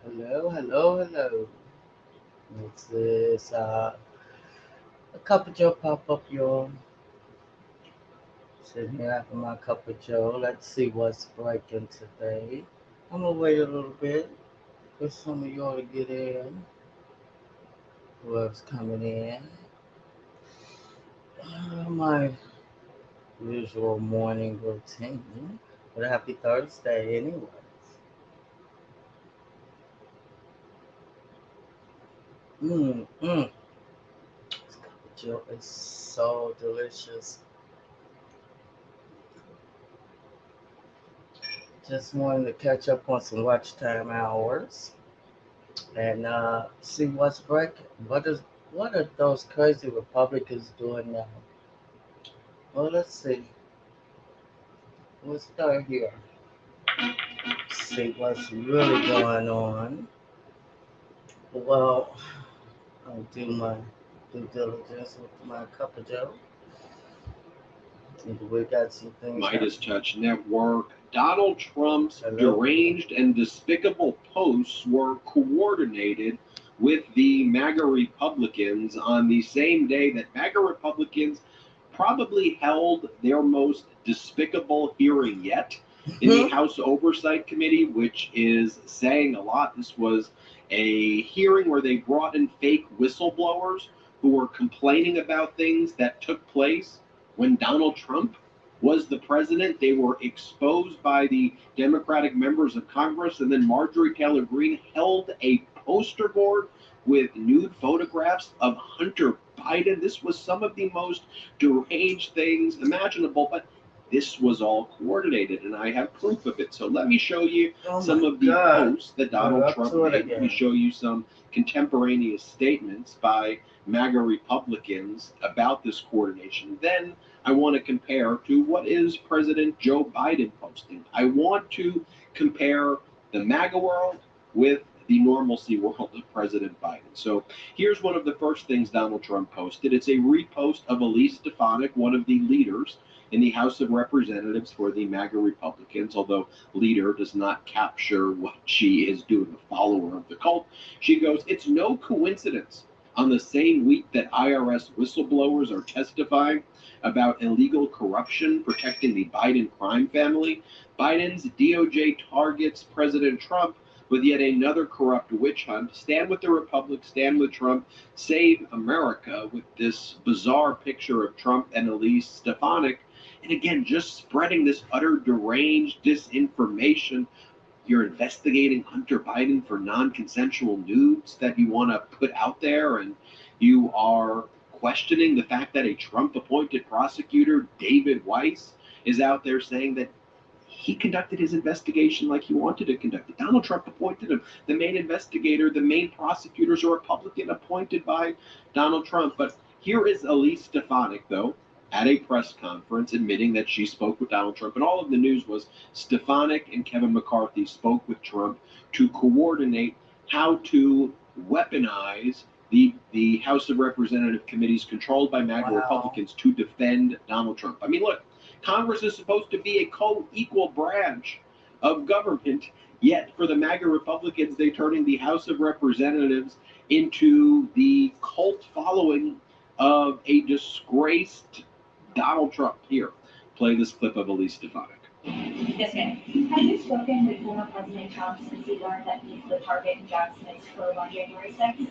Hello, hello, hello. This is a cup of Joe pop up, y'all. Sitting here having my cup of Joe. Let's see what's breaking today. I'm gonna wait a little bit for some of y'all to get in. Whoever's coming in. My usual morning routine. But happy Thursday, anyway. Mmm. This cup of Joe is so delicious. Just wanted to catch up on some watch time hours and see what's breaking. What are those crazy Republicans doing now? Well, let's see. We'll start here. See what's really going on. Well, I'll do my due diligence with my cup of Joe. And we got some things. Midas Touch Network. Donald Trump's Hello. deranged and despicable posts were coordinated with the MAGA Republicans on the same day that MAGA Republicans probably held their most despicable hearing yet in the House Oversight Committee, which is saying a lot. This was a hearing where they brought in fake whistleblowers who were complaining about things that took place when Donald Trump was the president. They were exposed by the Democratic members of Congress, and then Marjorie Taylor Greene held a poster board with nude photographs of Hunter Biden. This was some of the most deranged things imaginable, but this was all coordinated, and I have proof of it. So let me show you some of the posts that Donald Trump made. Let me show you some contemporaneous statements by MAGA Republicans about this coordination. Then I want to compare to what is President Joe Biden posting. I want to compare the MAGA world with the normalcy world of President Biden. So here's one of the first things Donald Trump posted. It's a repost of Elise Stefanik, one of the leaders in the House of Representatives for the MAGA Republicans, although leader does not capture what she is doing, a follower of the cult. She goes, "It's no coincidence on the same week that IRS whistleblowers are testifying about illegal corruption protecting the Biden crime family, Biden's DOJ targets President Trump with yet another corrupt witch hunt. Stand with the Republic, stand with Trump, save America," with this bizarre picture of Trump and Elise Stefanik. And again, just spreading this utter deranged disinformation. You're investigating Hunter Biden for non-consensual nudes that you want to put out there, and you are questioning the fact that a Trump-appointed prosecutor, David Weiss, is out there saying that he conducted his investigation like he wanted to conduct it. Donald Trump appointed him. The main investigator, the main prosecutors are Republican appointed by Donald Trump. But here is Elise Stefanik, though, at a press conference admitting that she spoke with Donald Trump. And all of the news was Stefanik and Kevin McCarthy spoke with Trump to coordinate how to weaponize the House of Representative committees controlled by MAGA Republicans to defend Donald Trump. I mean, look, Congress is supposed to be a co-equal branch of government, yet for the MAGA Republicans, they're turning the House of Representatives into the cult following of a disgraced Donald Trump. Here, play this clip of Elise Stefanik. Yes, ma'am. Have you spoken with former President Trump since he learned that he's the target in Jack Smith's probe on January 6th?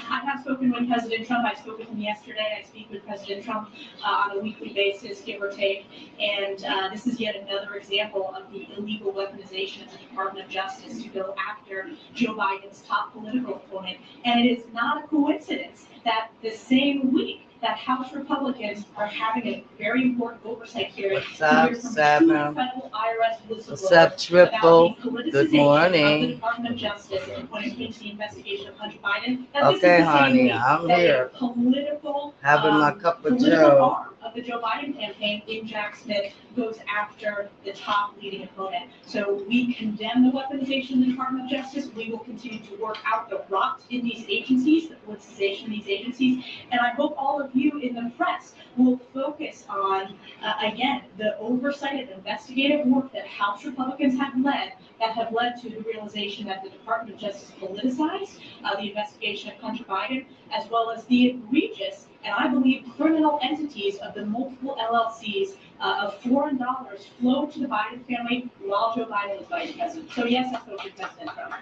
I have spoken with President Trump. I spoke with him yesterday. I speak with President Trump on a weekly basis, give or take. And this is yet another example of the illegal weaponization of the Department of Justice to go after Joe Biden's top political opponent. And it is not a coincidence that the same week that House Republicans are having a very important oversight hearing What's up, from two Sam? federal IRS What's whistleblowers up, Triple? about the politicization Good of the morning. Department of Justice when it came to the investigation of Hunter Biden. Now, this is Okay, the same honey, week I'm that a here. political Having my cup of political Joe. arm of the Joe Biden campaign in Jack Smith goes after the top leading opponent. So we condemn the weaponization of the Department of Justice. We will continue to work out the rot in these agencies, the politicization of these agencies. And I hope all of you in the press will focus on, again, the oversight and investigative work that House Republicans have led that have led to the realization that the Department of Justice politicized the investigation of Hunter Biden, as well as the egregious and I believe criminal entities of the multiple LLCs of foreign dollars flowed to the Biden family while Joe Biden was vice president. So yes, I spoke with President Trump.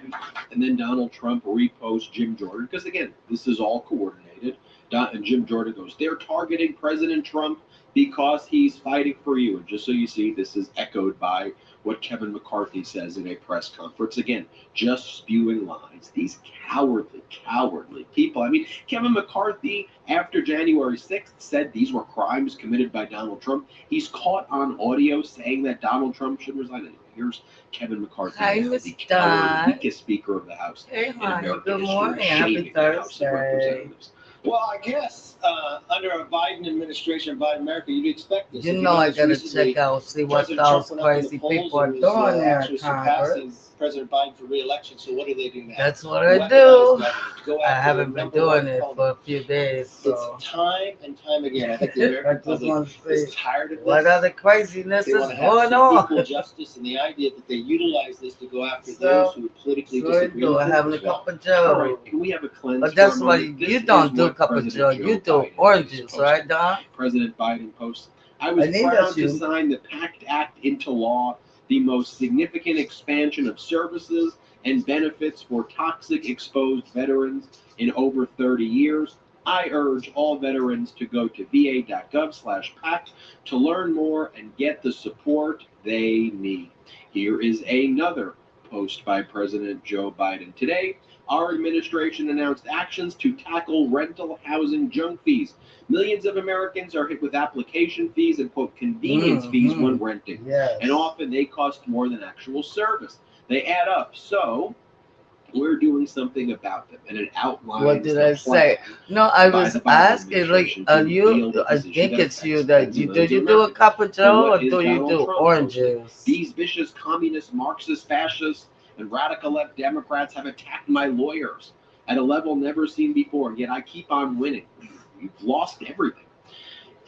And then Donald Trump reposts Jim Jordan, because again, this is all coordinated. And Jim Jordan goes, they're targeting President Trump because he's fighting for you. And just so you see, this is echoed by what Kevin McCarthy says in a press conference. Again, just spewing lies. These cowardly people. I mean, Kevin McCarthy, after January 6th, said these were crimes committed by Donald Trump. He's caught on audio saying that Donald Trump should resign. Anyway, here's Kevin McCarthy, Hi, now, Miss the Don. weakest Speaker of the House Hey, in honey. American Good history, morning. Happy shaming the House of Thursday. Representatives. Well, I guess under a Biden administration, Biden America, you'd expect this. You If know I notice gotta recently, check out, see what President Trump those went up in the crazy polls people are and was, doing there actually in surpassing Congress. President Biden for re-election. So what do they do now? That's what I Weaponize do. government, go I after haven't the been number one doing it opponent. for a few days, so. It's time and time again. I think the I American just public want to is see tired of what this. other craziness They is want to have going some equal on. justice, and the idea that they utilize this to go after So- those who politically So I disagree do. with I them. having a cup of All Joe. right, can we have a cleanse? But that's for a why moment? you This don't is do what cup of President Joe. Joe You do Biden orange is juice, posting. right, Don? President Biden posts, I was I need proud that to you. sign the PACT Act into law, the most significant expansion of services and benefits for toxic exposed veterans in over 30 years. I urge all veterans to go to va.gov/PACT to learn more and get the support they need. Here is another post by President Joe Biden. Today, our administration announced actions to tackle rental housing junk fees. Millions of Americans are hit with application fees and, quote, convenience fees when renting. Yes. And often they cost more than actual service. They add up. So we're doing something about them. And it outlines What did the I say? plan No, I by was the Biden asking, like, administration to are you, deal with I this issue think that it's you affects that tens of you, do millions you of do a Americans. cup of Joe or what is do you Donald do Trump orange posting? juice? These vicious communist, Marxist, fascists, and radical left Democrats have attacked my lawyers at a level never seen before, and yet I keep on winning. You've lost everything.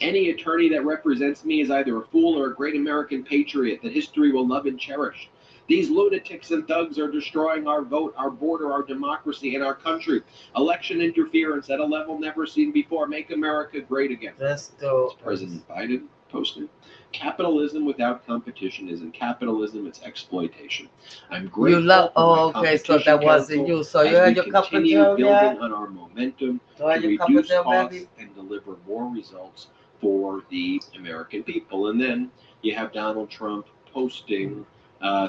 Any attorney that represents me is either a fool or a great American patriot that history will love and cherish. These lunatics and thugs are destroying our vote, our border, our democracy, and our country. Election interference at a level never seen before. Make America great again. Let's do. It's President Biden posted. Capitalism without competition isn't capitalism, it's exploitation. I'm grateful You love, for my oh, okay, so competition that wasn't counsel you. So you as had we your cup of continue Joe building yet? on our momentum Do I to have your cup of reduce Joe, costs baby? and deliver more results for the American people. And then you have Donald Trump posting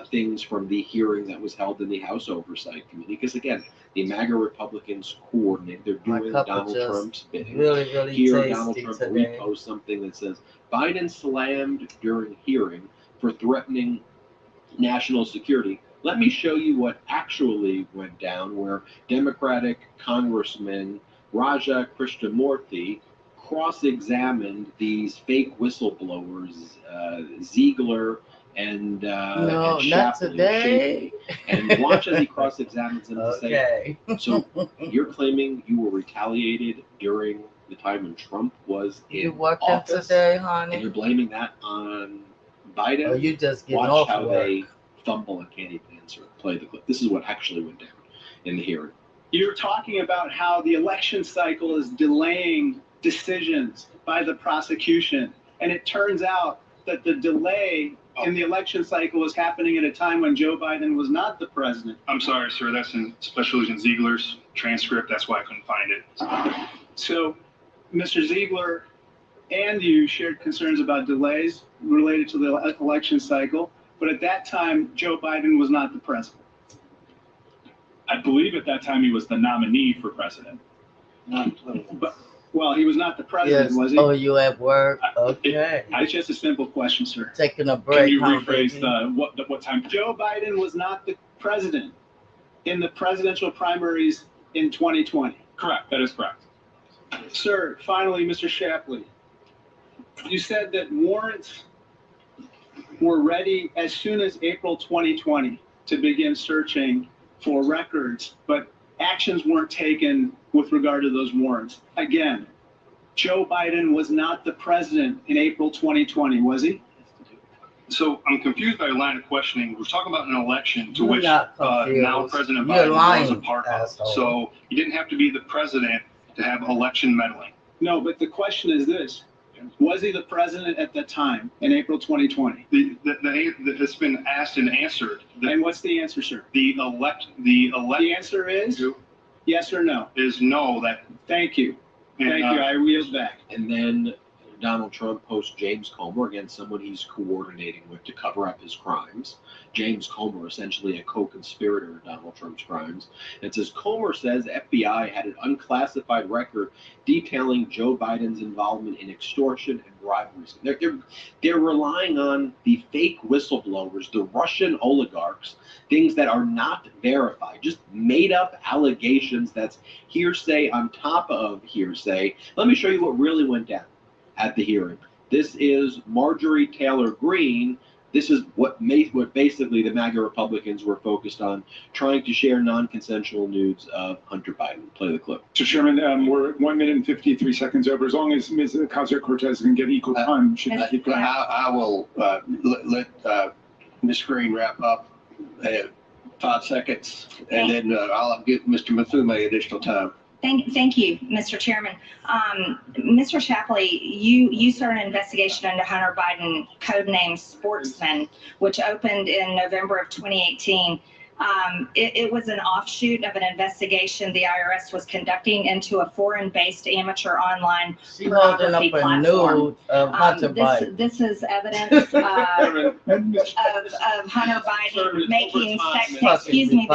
things from the hearing that was held in the House Oversight Committee. Because again, the MAGA Republicans coordinate. They're My doing cup of Donald just Trump's bidding. Really, really Here, Donald tasty Trump today. reposts something that says Biden slammed during hearing for threatening national security. Let me show you what actually went down, where Democratic Congressman Raja Krishnamurthy cross-examined these fake whistleblowers, Ziegler and No, and not Shapley, today. and watch as he cross-examines them to say, Okay. so you're claiming you were retaliated during the time when Trump was You in working office, today, and honey? you're blaming that on Biden? Or you just getting Watch off how work? they fumble and can't even answer. Play the clip. This is what actually went down in the hearing. You're talking about how the election cycle is delaying decisions by the prosecution. And it turns out that the delay in the election cycle is happening at a time when Joe Biden was not the president. I'm sorry, sir. That's in Special Agent Ziegler's transcript. That's why I couldn't find it. So, Mr. Ziegler and you shared concerns about delays related to the election cycle. But at that time, Joe Biden was not the president. I believe at that time he was the nominee for president. But, well, he was not the president, Yes. was he? Oh, you at work? Okay. It's just a simple question, sir. Taking a break. Can you huh, rephrase baby? what time? Joe Biden was not the president in the presidential primaries in 2020. Correct. That is correct. Sir, finally, Mr. Shapley, You said that warrants were ready as soon as April 2020 to begin searching for records, but actions weren't taken with regard to those warrants. Again, Joe Biden was not the president in April 2020, was he? So I'm confused by your line of questioning. We're talking about an election to You're which not confused. now President You're Biden was lying, a part of. asshole. So you didn't have to be the president to have election meddling. No, but the question is this. Was he the president at the time in April 2020? It's been asked and answered. And what's the answer, sir? The The answer is yes or no. is no. That Thank you. and, Thank you. I yield back. And then Donald Trump posts James Comer, again, someone he's coordinating with to cover up his crimes. James Comer, essentially a co-conspirator of Donald Trump's crimes. And it says, Comer says FBI had an unclassified record detailing Joe Biden's involvement in extortion and briberies. They're relying on the fake whistleblowers, the Russian oligarchs, things that are not verified, just made up allegations that's hearsay on top of hearsay. Let me show you what really went down at the hearing. This is Marjorie Taylor Greene. This is what basically the MAGA Republicans were focused on, trying to share non-consensual nudes of Hunter Biden. Play the clip. Mr. Chairman, we're 1 minute and 53 seconds over. As long as Ms. Ocasio-Cortez can get equal time, should we keep going? I will let Ms. Green wrap up 5 seconds, and then I'll give Mr. Muthume additional time. Thank you, Mr. Chairman. Mr. Shapley, you started an investigation into Hunter Biden, codenamed Sportsman, which opened in November of 2018. It was an offshoot of an investigation the IRS was conducting into a foreign-based amateur online pornography platform. This is evidence of Hunter Biden making making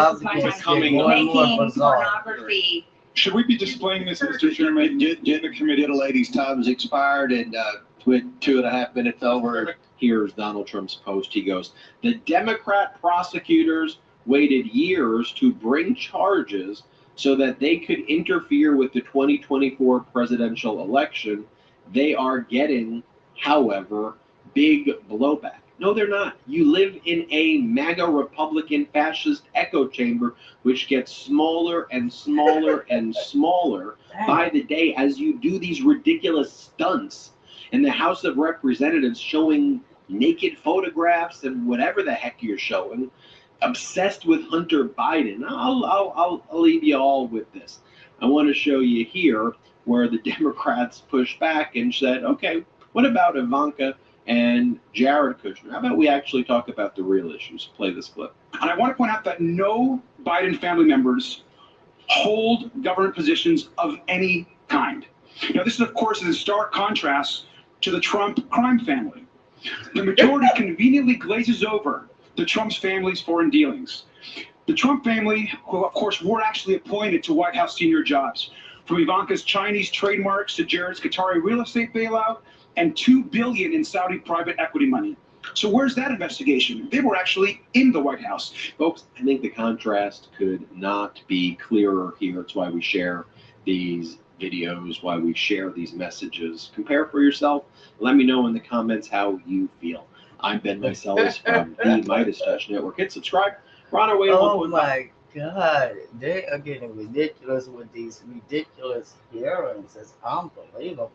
pornography. Should we be displaying this, Mr. Chairman? The committee lady's time has expired, and with 2.5 minutes over. Here's Donald Trump's post. He goes, the Democrat prosecutors waited years to bring charges so that they could interfere with the 2024 presidential election. They are getting, however, big blowback. No, they're not. You live in a MAGA Republican fascist echo chamber, which gets smaller and smaller and smaller by the day as you do these ridiculous stunts in the House of Representatives, showing naked photographs and whatever the heck you're showing, obsessed with Hunter Biden. I'll leave you all with this. I want to show you here where the Democrats pushed back and said, okay, what about Ivanka and Jared Kushner? How about we actually talk about the real issues? Play this clip. And I want to point out that no Biden family members hold government positions of any kind. Now, this, of course, is in stark contrast to the Trump crime family. The majority conveniently glazes over the Trump's family's foreign dealings. The Trump family, who, of course, were actually appointed to White House senior jobs, from Ivanka's Chinese trademarks to Jared's Qatari real estate bailout, and $2 billion in Saudi private equity money. So where's that investigation? They were actually in the White House. Folks, I think the contrast could not be clearer here. It's why we share these videos, why we share these messages. Compare for yourself. Let me know in the comments how you feel. I'm Ben Meiselas from the Midas Touch Network. Hit subscribe. We're on our way to Oh my God, they are getting ridiculous with these ridiculous hearings. It's unbelievable.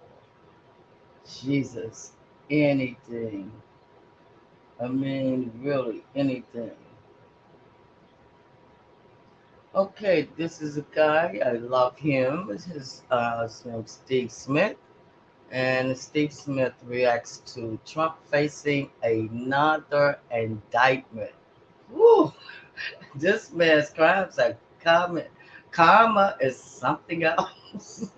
Jesus, anything. I mean, really, anything. Okay, this is a guy, I love him. His name's Steve Smith. And Steve Smith reacts to Trump facing another indictment. Woo! This man's crimes are common. Karma is something else.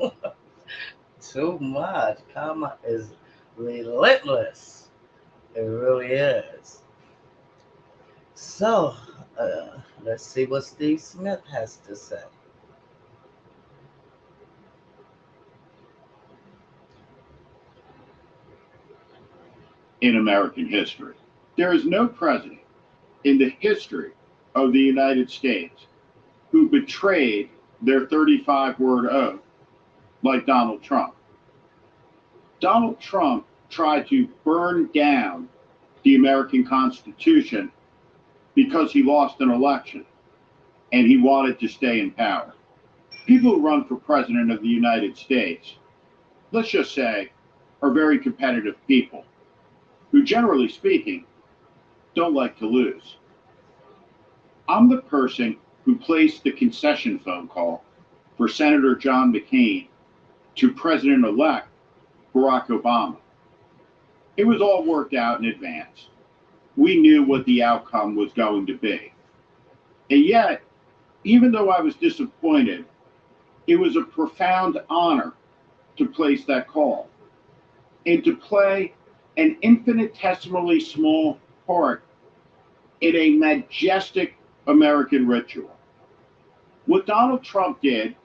Too much. Karma is relentless. It really is. So, let's see what Steve Smith has to say. In American history, there is no president in the history of the United States who betrayed their 35-word oath like Donald Trump. Donald Trump tried to burn down the American Constitution because he lost an election and he wanted to stay in power. People who run for president of the United States, let's just say, are very competitive people who, generally speaking, don't like to lose. I'm the person who placed the concession phone call for Senator John McCain to President-elect Barack Obama. It was all worked out in advance. We knew what the outcome was going to be. And yet, even though I was disappointed, it was a profound honor to place that call and to play an infinitesimally small part in a majestic American ritual. What Donald Trump did,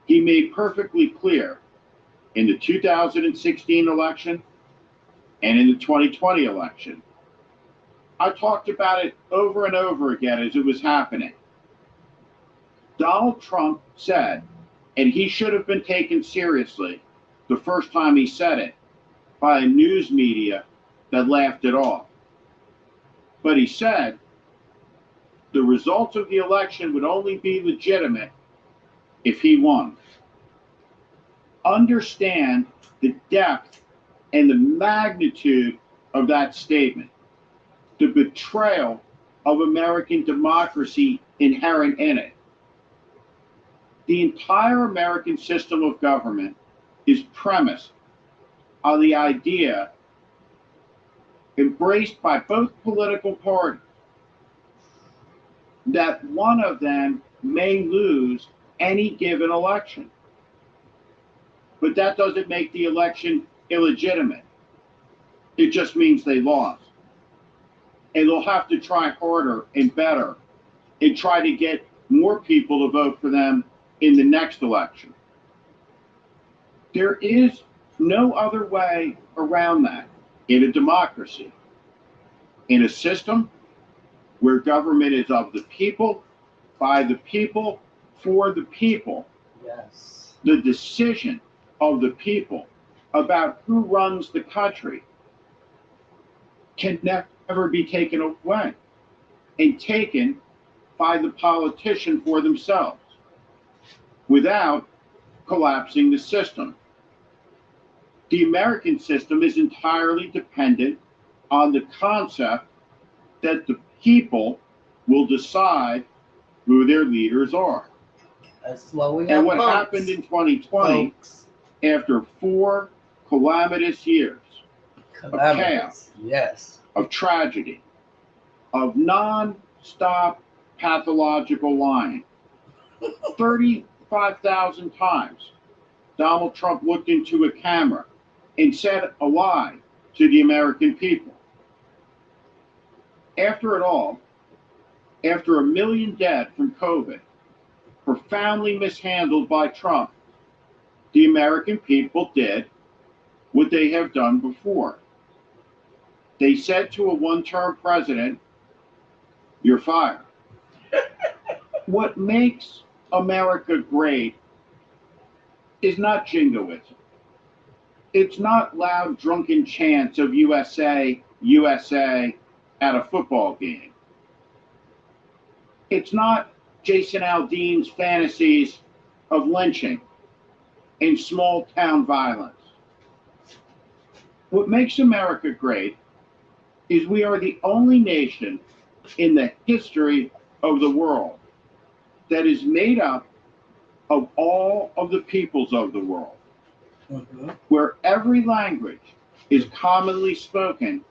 he made perfectly clear in the 2016 election and in the 2020 election. I talked about it over and over again as it was happening. Donald Trump said, and he should have been taken seriously the first time he said it by a news media that laughed it off. But he said the results of the election would only be legitimate if he won. Understand the depth and the magnitude of that statement, the betrayal of American democracy inherent in it. The entire American system of government is premised on the idea, embraced by both political parties, that one of them may lose any given election. But that doesn't make the election illegitimate. It just means they lost. And they'll have to try harder and better and try to get more people to vote for them in the next election. There is no other way around that in a democracy, in a system where government is of the people, by the people, for the people. Yes. The decision of the people about who runs the country can never be taken away and taken by the politician for themselves without collapsing the system. The American system is entirely dependent on the concept that the people will decide who their leaders are. That's what we have. And what votes. happened in 2020, Folks. after 4 calamitous years Calamities. chaos. Yes. of tragedy, of non-stop pathological lying, 35,000 times Donald Trump looked into a camera and said a lie to the American people. After it all, after 1 million dead from COVID, profoundly mishandled by Trump, the American people did what they have done before. They said to a one-term president, "You're fired." What makes America great is not jingoism. It's not loud, drunken chants of USA, USA at a football game. It's not Jason Aldean's fantasies of lynching and small-town violence. What makes America great is we are the only nation in the history of the world that is made up of all of the peoples of the world, where every language is commonly spoken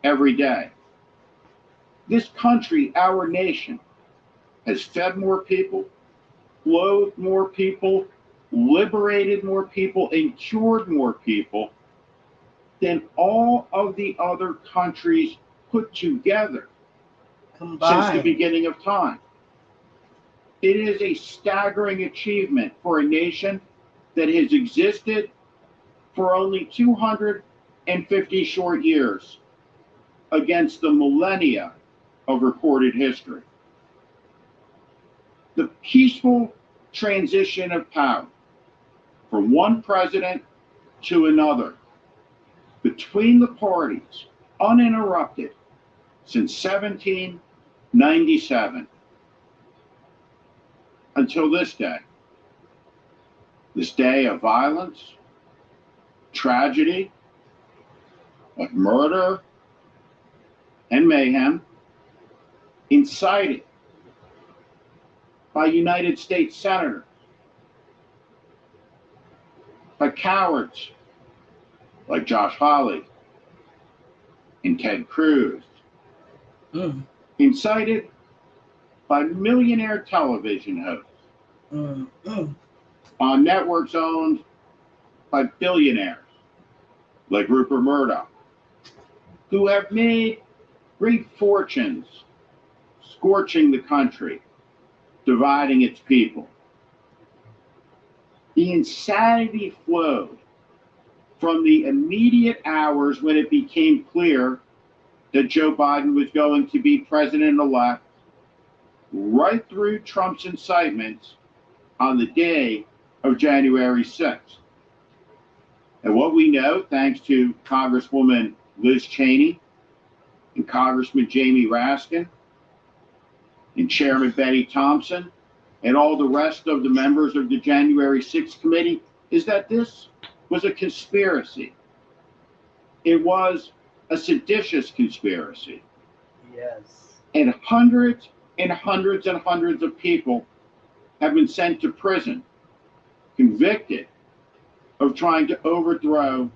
every day. This country, our nation, has fed more people, clothed more people, liberated more people, and cured more people than all of the other countries put together Combined. since the beginning of time. It is a staggering achievement for a nation that has existed for only 250 short years against the millennia of recorded history. The peaceful transition of power from one president to another between the parties, uninterrupted, since 1797 until this day of violence, tragedy, of murder and mayhem, incited by United States senators, by cowards like Josh Hawley and Ted Cruz, incited by millionaire television hosts on networks owned by billionaires like Rupert Murdoch, who have made great fortunes scorching the country, dividing its people. The insanity flowed from the immediate hours when it became clear that Joe Biden was going to be president-elect, right through Trump's incitements on the day of January 6th. And what we know, thanks to Congresswoman Liz Cheney and Congressman Jamie Raskin and Chairman Betty Thompson and all the rest of the members of the January 6th committee, is that this was a conspiracy. It was a seditious conspiracy. Yes. And hundreds and hundreds and hundreds of people have been sent to prison, convicted of trying to overthrow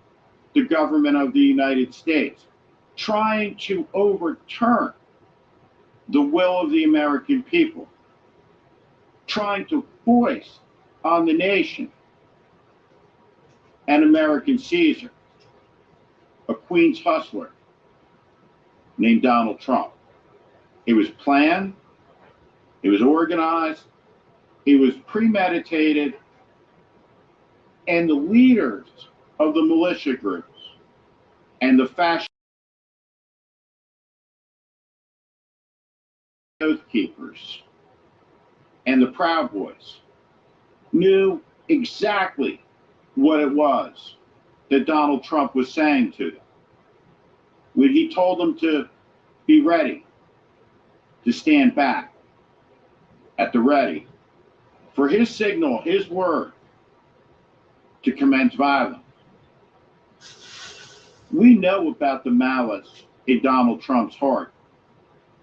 the government of the United States, trying to overturn the will of the American people, trying to foist on the nation an American Caesar, a Queen's hustler named Donald Trump. It was planned, it was organized, it was premeditated, and the leaders of the militia groups and the fascist oath keepers and the Proud Boys knew exactly what it was that Donald Trump was saying to them when he told them to be ready, to stand back, at the ready for his signal, his word, to commence violence. We know about the malice in Donald Trump's heart.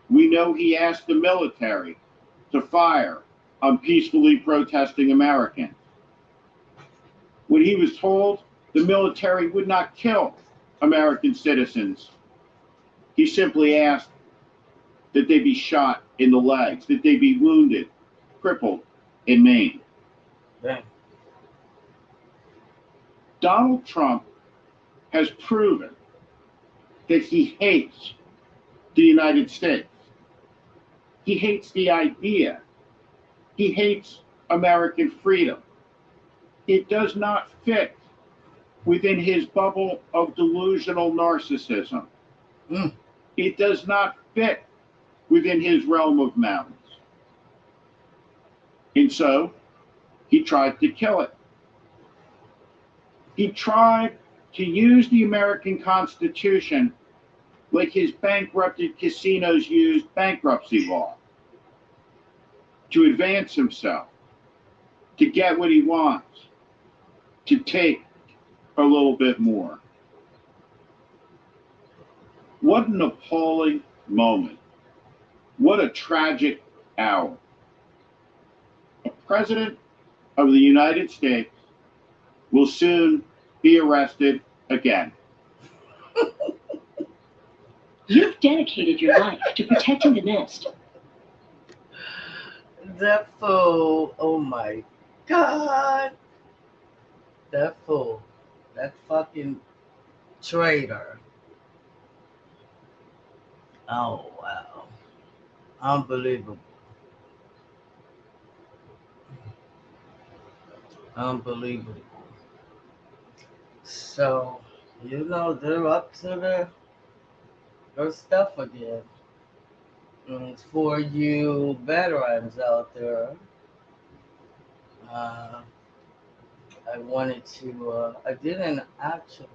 We know he asked the military to fire on peacefully protesting Americans. When he was told the military would not kill American citizens, he simply asked that they be shot in the legs, that they be wounded, crippled, and maimed. Dang. Donald Trump has proven that he hates the United States. He hates the idea. He hates American freedom. It does not fit within his bubble of delusional narcissism. It does not fit within his realm of malice. And so he tried to kill it. He tried to use the American Constitution like his bankrupted casinos used bankruptcy law to advance himself, to get what he wants, to take a little bit more. What an appalling moment. What a tragic hour. A president of the United States will soon be arrested again. You've dedicated your life to protecting the nest. That fool, oh my God. That fool, that fucking traitor. Oh, wow. Unbelievable. Unbelievable. So, you know, they're up to their stuff again. And for you veterans out there, I wanted to, I didn't actually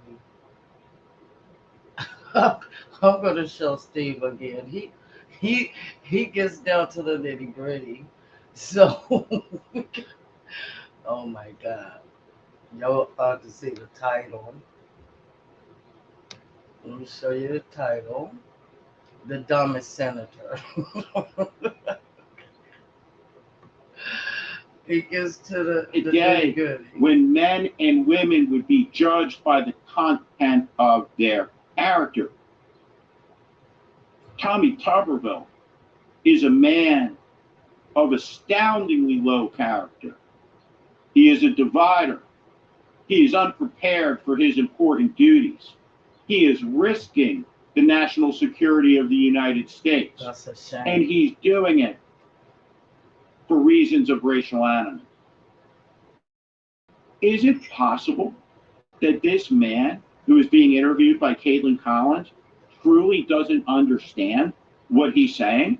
I'm gonna show Steve again. He gets down to the nitty gritty. So, oh my God, y'all ought to see the title. Let me show you the title. The dumbest senator. He gets to the Today, nitty gritty. when men and women would be judged by the content of their character. Tommy Tuberville is a man of astoundingly low character. He is a divider. He is unprepared for his important duties. He is risking the national security of the United States. That's a shame. And he's doing it for reasons of racial animus. Is it possible that this man who is being interviewed by Caitlin Collins truly doesn't understand what he's saying?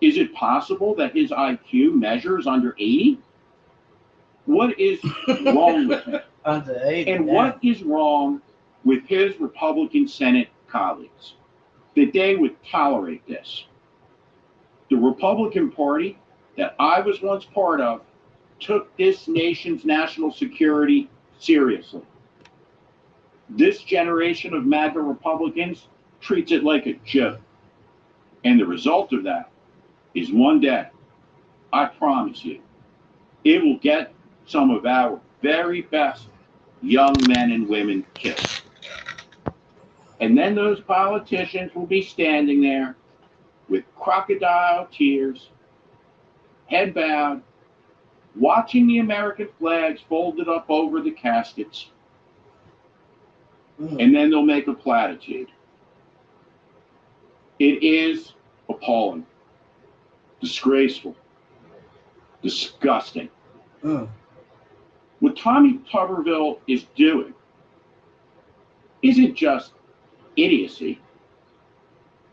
Is it possible that his IQ measures under 80? What is wrong with him? Under 80. And what is wrong with his Republican Senate colleagues that they would tolerate this? The Republican Party that I was once part of took this nation's national security seriously. This generation of MAGA Republicans treats it like a joke. And the result of that is one day, I promise you, it will get some of our very best young men and women killed. And then those politicians will be standing there with crocodile tears, head bowed, watching the American flags folded up over the caskets, and then they'll make a platitude. It is appalling, disgraceful, disgusting. What Tommy Tuberville is doing isn't just idiocy.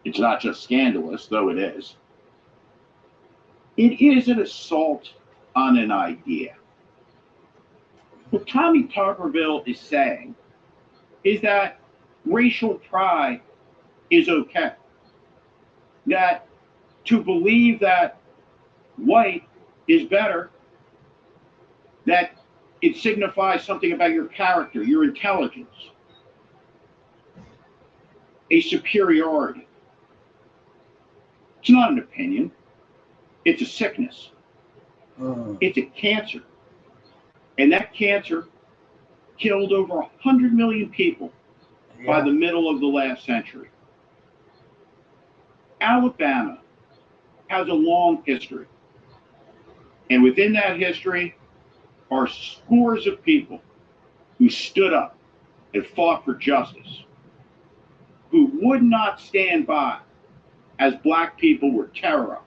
It's not just scandalous, though it is. It is an assault on an idea. What Tommy Tuberville is saying is that racial pride is okay. That to believe that white is better, that it signifies something about your character, your intelligence, a superiority. It's not an opinion. It's a sickness. It's a cancer. And that cancer killed over 100 million people by the middle of the last century. Alabama has a long history. And within that history are scores of people who stood up and fought for justice, who would not stand by as black people were terrorized.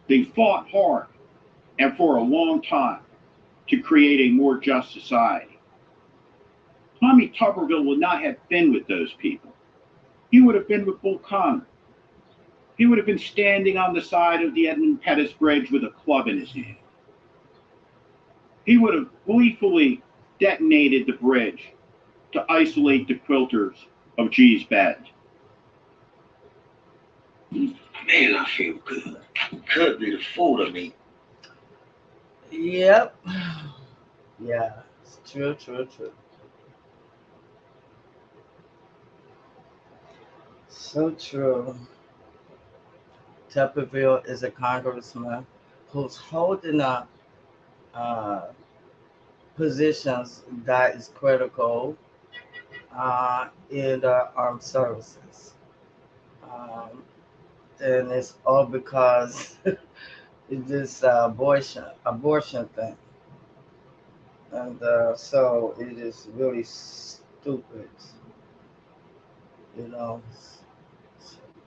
They fought hard and for a long time to create a more just society. Tommy Tuberville would not have been with those people. He would have been with Bull Connor. He would have been standing on the side of the Edmund Pettus Bridge with a club in his hand. He would have gleefully detonated the bridge to isolate the quilters of G's Bend. Man, I feel good. Could be the food of me. Yep. Yeah, it's true. So true. Tuberville is a congressman who's holding up positions that is critical in the armed services. And it's all because it's this abortion thing. And so it is really stupid. You know,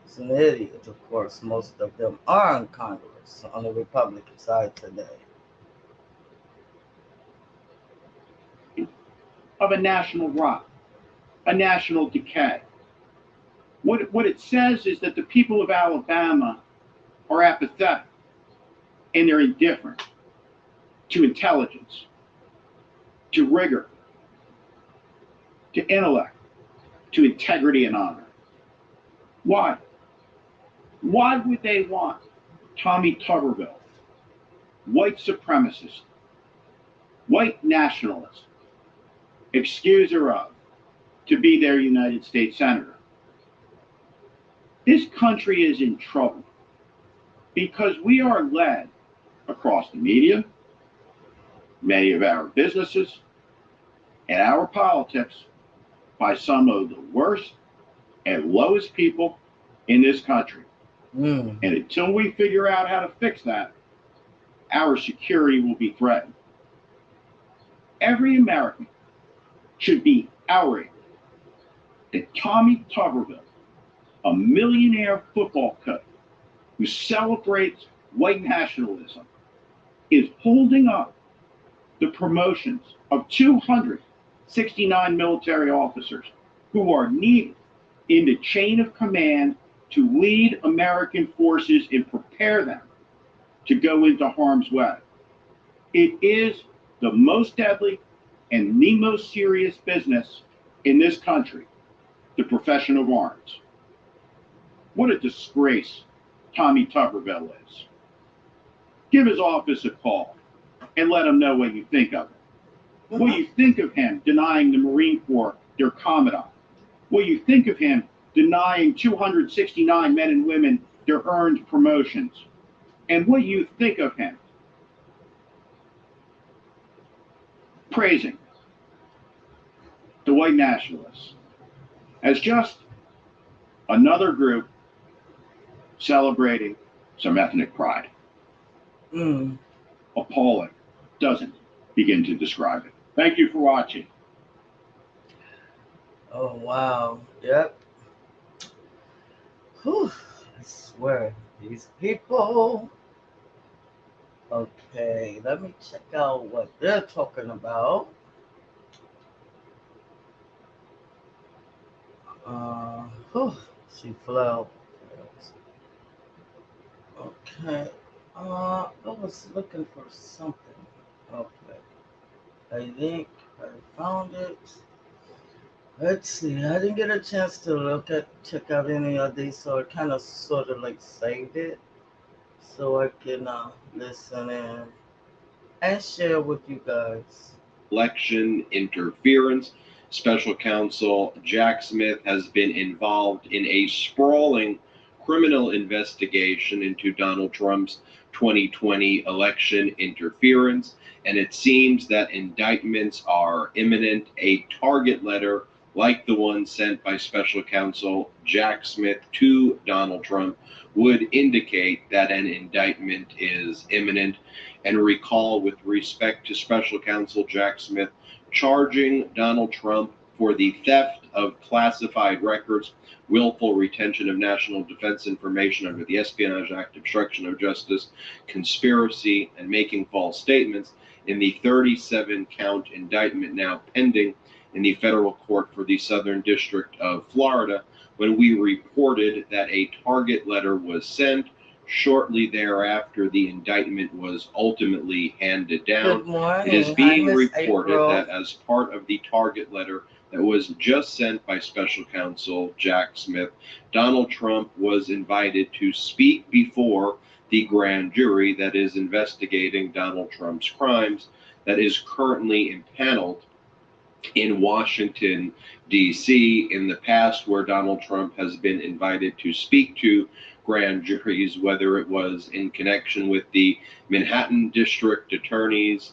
it's an idiot, of course. Most of them are in Congress on the Republican side today. Of a national rot, a national decay. What it says is that the people of Alabama are apathetic and they're indifferent to intelligence, to rigor, to intellect, to integrity and honor. Why? Why would they want Tommy Tuberville, white supremacist, white nationalist, excuser of, to be their United States Senator? This country is in trouble because we are led across the media, many of our businesses, and our politics by some of the worst and lowest people in this country. And until we figure out how to fix that, our security will be threatened. Every American should be outraged that Tommy Tuberville, a millionaire football coach who celebrates white nationalism, is holding up the promotions of 269 military officers who are needed in the chain of command to lead American forces and prepare them to go into harm's way. It is the most deadly and the most serious business in this country, the profession of arms. What a disgrace Tommy Tuberville is. Give his office a call and let him know what you think of him. What you think of him denying the Marine Corps their Commandant. What you think of him denying 269 men and women their earned promotions. And what you think of him praising the white nationalists as just another group celebrating some ethnic pride. Appalling doesn't begin to describe it. Thank you for watching. Oh, wow. Yep. Whew. I swear, these people. Okay, let me check out what they're talking about. She flew. Okay. I was looking for something. Okay. I think I found it. Let's see. I didn't get a chance to check out any of these, so I kind of sort of like saved it so I can listen in and share with you guys. Election interference. Special counsel Jack Smith has been involved in a sprawling criminal investigation into Donald Trump's 2020 election interference, and it seems that indictments are imminent. A target letter like the one sent by special counsel Jack Smith to Donald Trump would indicate that an indictment is imminent. And recall, with respect to special counsel Jack Smith charging Donald Trump for the theft of classified records, willful retention of national defense information under the Espionage Act, obstruction of justice, conspiracy, and making false statements, in the 37-count indictment now pending in the federal court for the Southern District of Florida, when we reported that a target letter was sent. Shortly thereafter, the indictment was ultimately handed down. Good morning. It is being Hi, Miss reported April. that as part of the target letter that was just sent by special counsel Jack Smith, Donald Trump was invited to speak before the grand jury that is investigating Donald Trump's crimes, that is currently impaneled in Washington, D.C. In the past, where Donald Trump has been invited to speak to grand juries, whether it was in connection with the Manhattan District Attorney's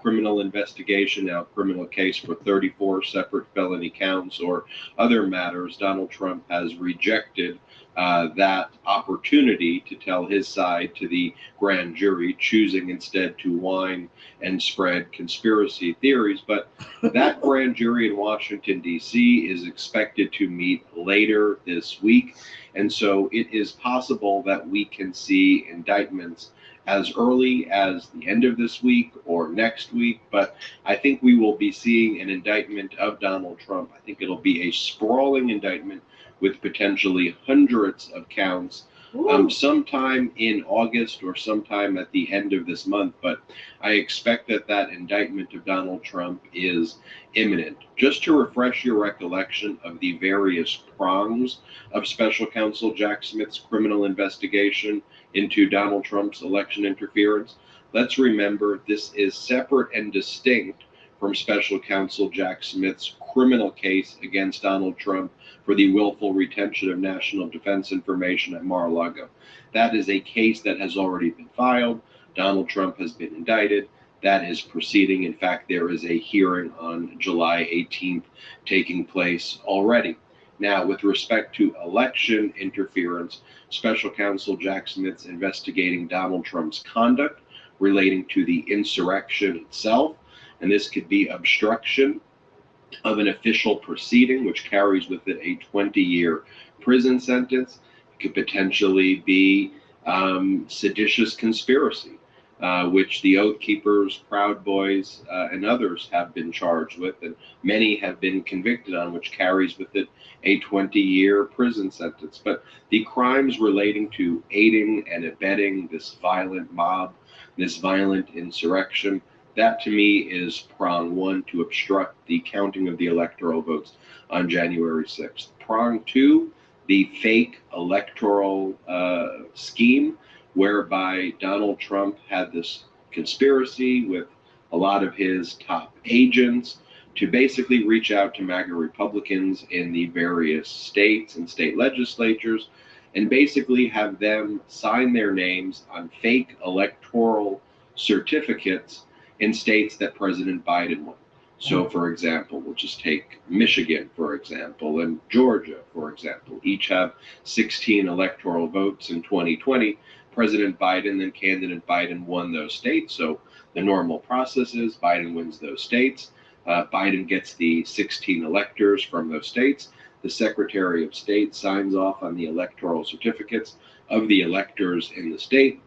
criminal investigation, now criminal case for 34 separate felony counts, or other matters, Donald Trump has rejected that opportunity to tell his side to the grand jury, choosing instead to whine and spread conspiracy theories. But that grand jury in Washington, D.C. is expected to meet later this week. And so it is possible that we can see indictments as early as the end of this week or next week. But I think we will be seeing an indictment of Donald Trump. I think it'll be a sprawling indictment with potentially hundreds of counts sometime in August or sometime at the end of this month. But I expect that indictment of Donald Trump is imminent. Just to refresh your recollection of the various prongs of Special Counsel Jack Smith's criminal investigation into Donald Trump's election interference, let's remember this is separate and distinct from Special Counsel Jack Smith's criminal case against Donald Trump for the willful retention of national defense information at Mar-a-Lago. That is a case that has already been filed. Donald Trump has been indicted. That is proceeding. In fact, there is a hearing on July 18th taking place already. Now, with respect to election interference, Special Counsel Jack Smith's investigating Donald Trump's conduct relating to the insurrection itself, and this could be obstruction of an official proceeding, which carries with it a 20-year prison sentence. It could potentially be seditious conspiracy, which the Oath Keepers, Proud Boys, and others have been charged with, and many have been convicted on, which carries with it a 20-year prison sentence. But the crimes relating to aiding and abetting this violent mob, this violent insurrection, that to me is prong one, to obstruct the counting of the electoral votes on January 6th. Prong two, the fake electoral scheme whereby Donald Trump had this conspiracy with a lot of his top agents to basically reach out to MAGA Republicans in the various states and state legislatures and basically have them sign their names on fake electoral certificates in states that President Biden won. So, for example, we'll just take Michigan, for example, and Georgia, for example. Each have 16 electoral votes in 2020. President Biden and candidate Biden won those states. So the normal process is Biden wins those states. Biden gets the 16 electors from those states. The Secretary of State signs off on the electoral certificates of the electors in the state,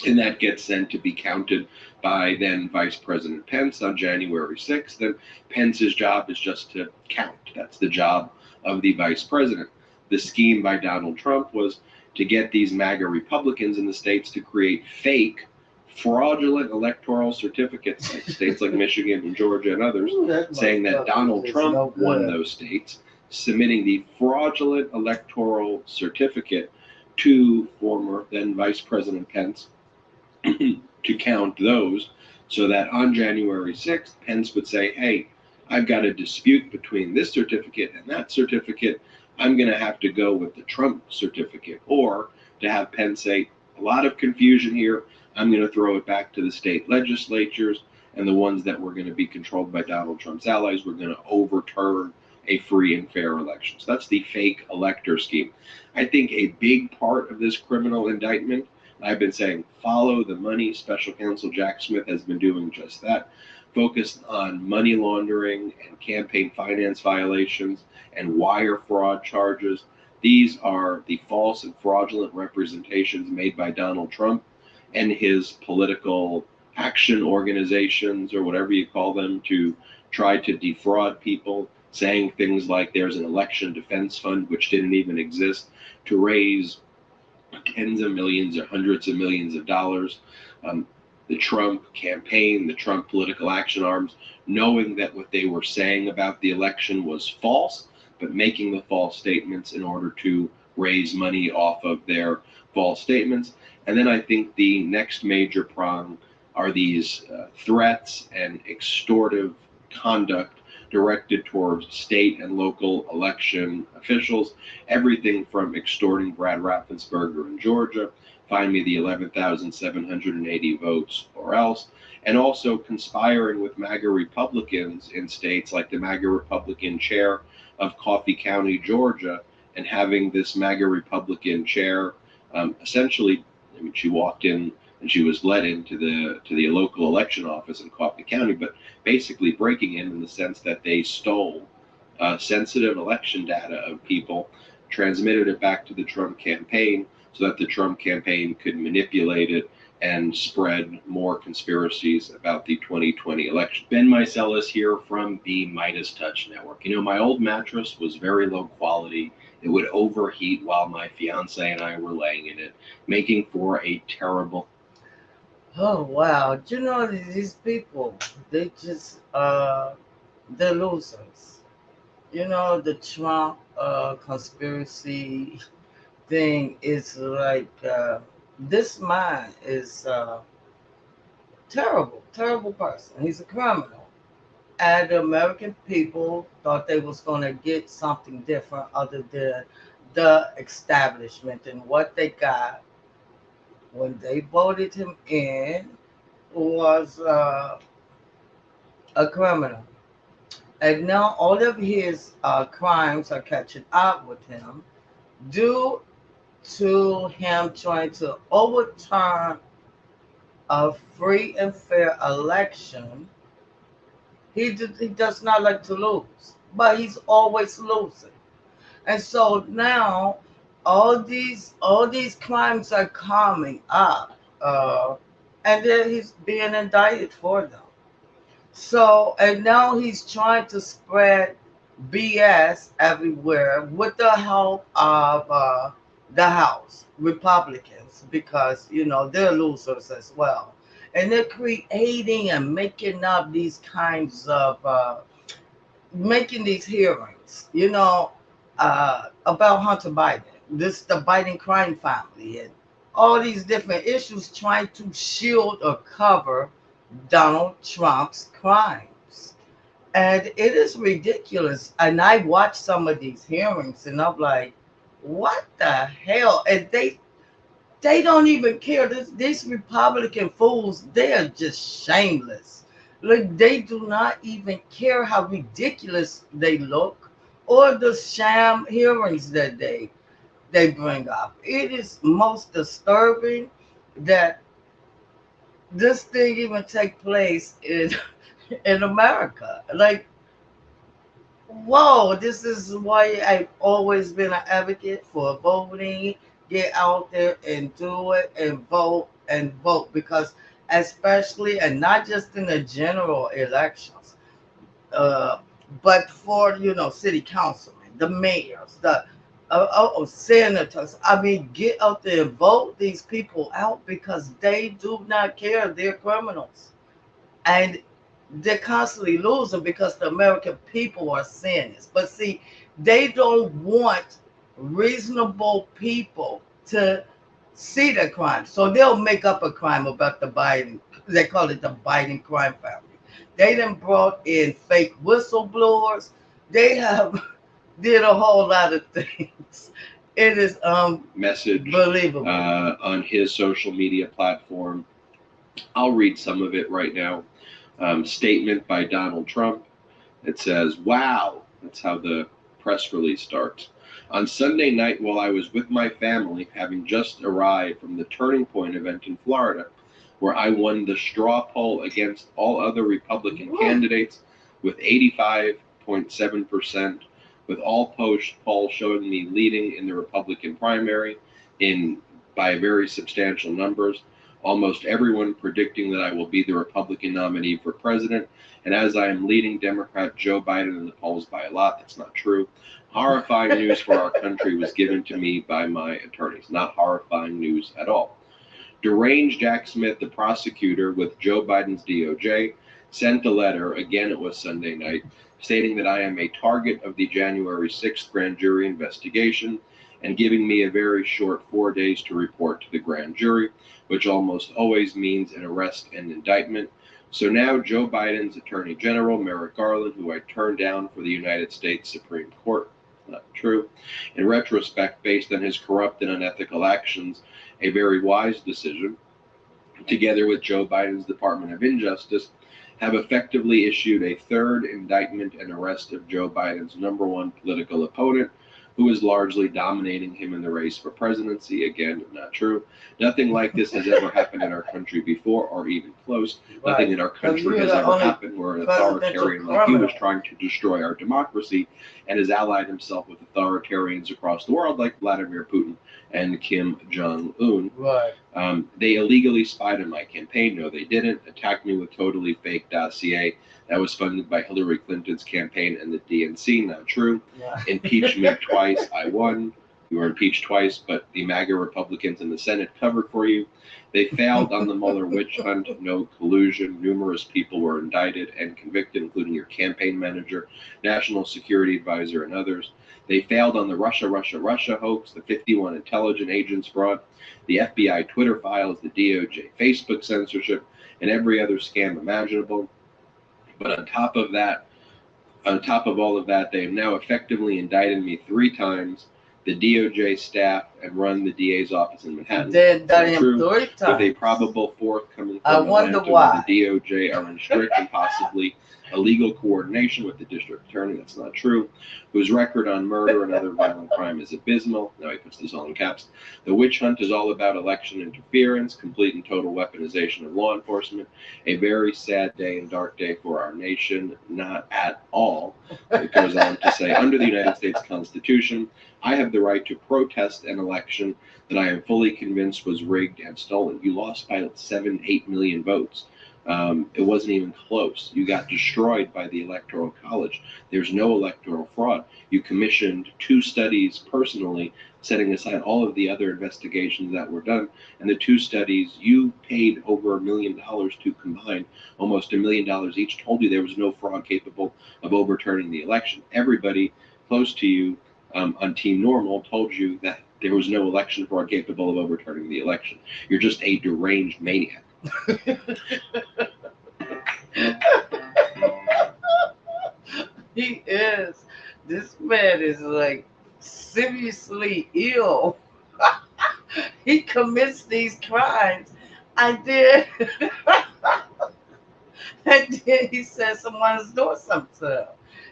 and that gets sent to be counted by then Vice President Pence on January 6th. And Pence's job is just to count. That's the job of the Vice President. The scheme by Donald Trump was to get these MAGA Republicans in the states to create fake, fraudulent electoral certificates, like states like Michigan and Georgia and others, saying that Donald Trump won those states, submitting the fraudulent electoral certificate to former then Vice President Pence to count those, so that on January 6th, Pence would say, hey, I've got a dispute between this certificate and that certificate. I'm going to have to go with the Trump certificate. Or to have Pence say, a lot of confusion here. I'm going to throw it back to the state legislatures, and the ones that were going to be controlled by Donald Trump's allies, we're going to overturn a free and fair election. So that's the fake elector scheme. I think a big part of this criminal indictment, I've been saying, follow the money. Special Counsel Jack Smith has been doing just that, focused on money laundering and campaign finance violations and wire fraud charges. These are the false and fraudulent representations made by Donald Trump and his political action organizations, or whatever you call them, to try to defraud people, saying things like there's an election defense fund, which didn't even exist, to raise tens of millions or hundreds of millions of dollars. The Trump campaign, the Trump political action arms, knowing that what they were saying about the election was false, but making the false statements in order to raise money off of their false statements. And then I think the next major prong are these threats and extortive conduct directed towards state and local election officials. Everything from extorting Brad Raffensperger in Georgia, find me the 11,780 votes or else, and also conspiring with MAGA Republicans in states like the MAGA Republican chair of Coffee County, Georgia, and having this MAGA Republican chair essentially, I mean, she walked in and she was led into the local election office in Coffee County, but basically breaking in the sense that they stole sensitive election data of people, transmitted it back to the Trump campaign so that the Trump campaign could manipulate it and spread more conspiracies about the 2020 election. Ben Meiselas here from the Midas Touch Network. You know, my old mattress was very low quality It would overheat while my fiance and I were laying in it, making for a terrible. Oh wow! You know these people, they just they're losers. You know the Trump conspiracy thing is like this man is terrible, terrible person. He's a criminal. And the American people thought they was going to get something different other than the establishment. And what they got when they voted him in was a criminal. And now all of his crimes are catching up with him due to him trying to overturn a free and fair election. He does not like to lose, but he's always losing. And so now all these crimes are coming up, and then he's being indicted for them. So and now he's trying to spread BS everywhere with the help of the House Republicans because they're losers as well, and they're creating and making up these kinds of making these hearings, about Hunter Biden, the Biden crime family, and all these different issues trying to shield or cover Donald Trump's crimes. And it is ridiculous. And I watched some of these hearings and I'm like, what the hell? And they don't even care. These Republican fools, they are just shameless. Like they do not even care how ridiculous they look or the sham hearings that they bring up. It is most disturbing that this thing even take place in America. Like, whoa, this is why I've always been an advocate for voting. Get out there and do it and vote because especially and not just in the general elections, but for city councilmen, the mayors, the senators. I mean, get out there and vote these people out because they do not care. They're criminals, and they're constantly losing because the American people are saying this. But see, they don't want reasonable people to see the crime, so they'll make up a crime about the Biden. They call it the Biden crime family. They done brought in fake whistleblowers. They have did a whole lot of things. It is Message believable on his social media platform. I'll read some of it right now. Statement by Donald Trump. It says, "Wow." That's how the press release starts. "On Sunday night, while I was with my family, having just arrived from the Turning Point event in Florida, where I won the straw poll against all other Republican candidates with 85.7%, with all polls showing me leading in the Republican primary by very substantial numbers, almost everyone predicting that I will be the Republican nominee for president, and as I am leading Democrat Joe Biden in the polls by a lot." That's not true. "Horrifying news for our country was given to me by my attorneys." Not horrifying news at all. "Deranged Jack Smith, the prosecutor with Joe Biden's DOJ, sent a letter," again it was Sunday night, "stating that I am a target of the January 6th grand jury investigation and giving me a very short 4 days to report to the grand jury, which almost always means an arrest and indictment. So now Joe Biden's Attorney General, Merrick Garland, who I turned down for the United States Supreme Court," not true, "in retrospect, based on his corrupt and unethical actions, a very wise decision, together with Joe Biden's Department of Injustice, have effectively issued a third indictment and arrest of Joe Biden's number one political opponent, who is largely dominating him in the race for presidency." Again, not true. "Nothing like this has ever happened in our country before, or even close. Nothing in our country has ever happened where an authoritarian like you is trying to destroy our democracy and has allied himself with authoritarians across the world like Vladimir Putin. and Kim Jong-un. Right. They illegally spied on my campaign. No, they didn't. Attacked me with totally fake dossier that was funded by Hillary Clinton's campaign and the DNC. Not true. Yeah. Impeached me twice. I won. You were impeached twice, but the MAGA Republicans in the Senate covered for you. They failed on the Mueller witch hunt. No collusion. Numerous people were indicted and convicted, including your campaign manager, national security advisor, and others. They failed on the Russia hoax, the 51 intelligence agents fraud, the FBI Twitter files, the DOJ Facebook censorship, and every other scam imaginable. But on top of all of that, they have now effectively indicted me 3 times, the DOJ staff, and run the DA's office in Manhattan. They indicted him 3 With a times. probable 4th coming I from wonder Atlanta, why. where the DOJ are in strict and possibly illegal coordination with the district attorney. That's not true. Whose record on murder and other violent crime is abysmal. Now he puts this all in caps. The witch hunt is all about election interference, complete and total weaponization of law enforcement. A very sad day and dark day for our nation. Not at all. It goes on to say, under the United States Constitution, I have the right to protest an election that I am fully convinced was rigged and stolen. You lost by 7-8 million votes. It wasn't even close. You got destroyed by the Electoral College. There's no electoral fraud. You commissioned 2 studies personally, setting aside all of the other investigations that were done. And the 2 studies you paid over $1 million to combine, almost $1 million each, told you there was no fraud capable of overturning the election. Everybody close to you on Team Normal told you that there was no election fraud capable of overturning the election. You're just a deranged maniac. He is. This man is like seriously ill. He commits these crimes. And then he says someone's doing something to him.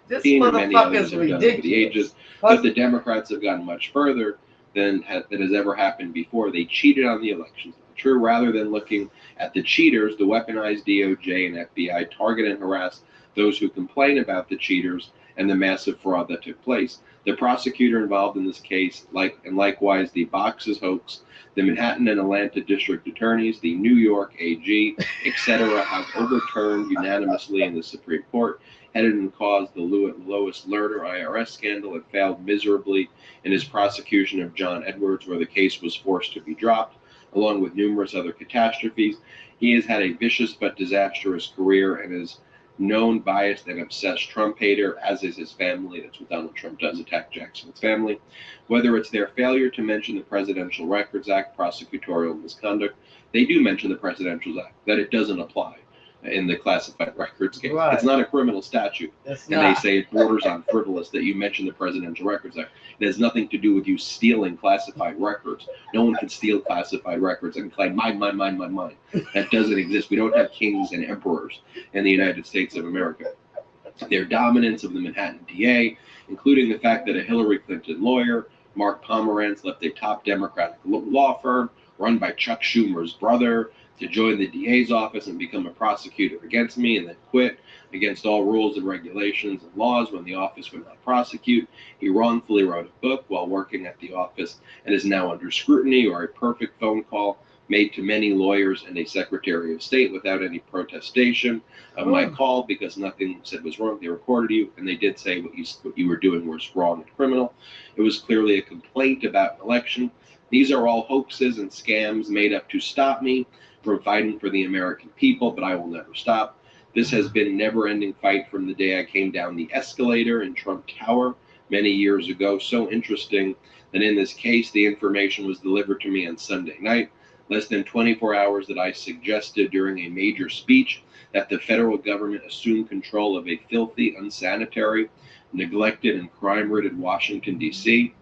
This He and many motherfucker others is have done over the ridiculous. ages. But the Democrats have gone much further than has ever happened before. They cheated on the elections. True, rather than looking at the cheaters, the weaponized DOJ and FBI target and harass those who complain about the cheaters and the massive fraud that took place. The prosecutor involved in this case, likewise the Boxes hoax, the Manhattan and Atlanta district attorneys, the New York AG, etc., have overturned unanimously in the Supreme Court, headed and caused the Lois Lerner IRS scandal, and failed miserably in his prosecution of John Edwards, where the case was forced to be dropped, along with numerous other catastrophes. He has had a vicious but disastrous career and is known, biased, and obsessed Trump hater, as is his family. That's what Donald Trump does, attack Jack Smith's family. Whether it's their failure to mention the Presidential Records Act, prosecutorial misconduct, they do mention the Presidential Act, that it doesn't apply in the classified records case. Right. It's not a criminal statute. It's And not. they say it borders on frivolous that you mention the Presidential Records Act. It has nothing to do with you stealing classified records. No one can steal classified records and claim mine. That doesn't exist. We don't have kings and emperors in the United States of America. Their dominance of the Manhattan DA, including the fact that a Hillary Clinton lawyer, Mark Pomerantz, left a top Democratic law firm run by Chuck Schumer's brother to join the DA's office and become a prosecutor against me, and then quit against all rules and regulations and laws when the office would not prosecute. He wrongfully wrote a book while working at the office and is now under scrutiny, or a perfect phone call made to many lawyers and a Secretary of State without any protestation of my call, because nothing said was wrong. They recorded you, and they did say what you were doing was wrong and criminal. It was clearly a complaint about an election. These are all hoaxes and scams made up to stop me from fighting for the American people, but I will never stop. This has been a never-ending fight from the day I came down the escalator in Trump Tower many years ago. So interesting that in this case, the information was delivered to me on Sunday night, less than 24 hours that I suggested during a major speech that the federal government assume control of a filthy, unsanitary, neglected, and crime-ridden Washington, D.C.,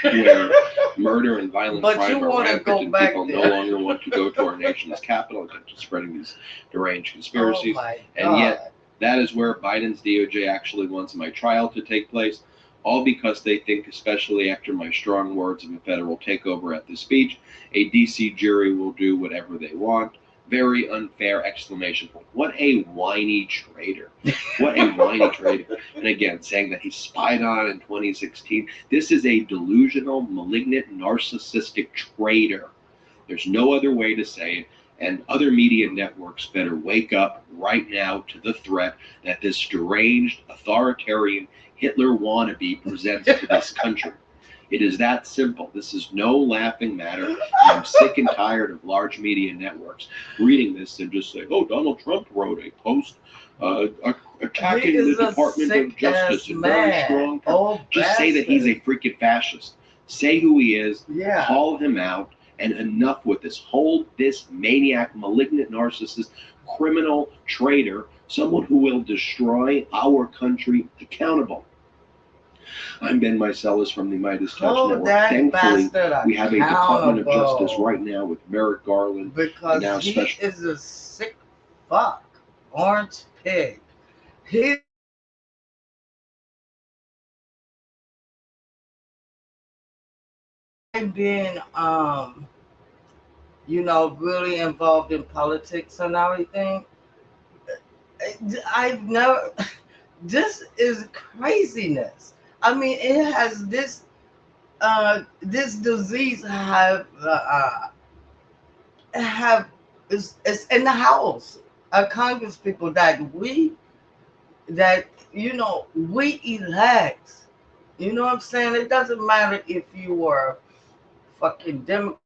where murder and violent crime are rampant, and people no longer want to go to our nation's capital and to spreading these deranged conspiracies. And yet, that is where Biden's DOJ actually wants my trial to take place, all because they think, especially after my strong words of a federal takeover at the speech, a DC jury will do whatever they want. Very unfair exclamation point. What a whiny traitor. What a whiny traitor. And again, saying that he spied on in 2016. This is a delusional, malignant, narcissistic traitor. There's no other way to say it. And other media networks better wake up right now to the threat that this deranged, authoritarian Hitler wannabe presents to this country. It is that simple. This is no laughing matter. And I'm sick and tired of large media networks reading this and just saying, oh, Donald Trump wrote a post attacking the Department of Justice in very strong terms. Just say that he's a freaking fascist. Say who he is. Yeah. Call him out. And enough with this. Hold this maniac, malignant, narcissist, criminal traitor, someone who will destroy our country, accountable. I'm Ben Meiselas from the Midas Touch Network. Thankfully, we have a Department of Justice right now with Merrick Garland. Because now he is a sick fuck, orange pig. He being you know, really involved in politics and everything. I've never. This is craziness. I mean, it has this. This disease it's in the house. Congress people that you know we elect. You know what I'm saying? It doesn't matter if you were fucking Democrat.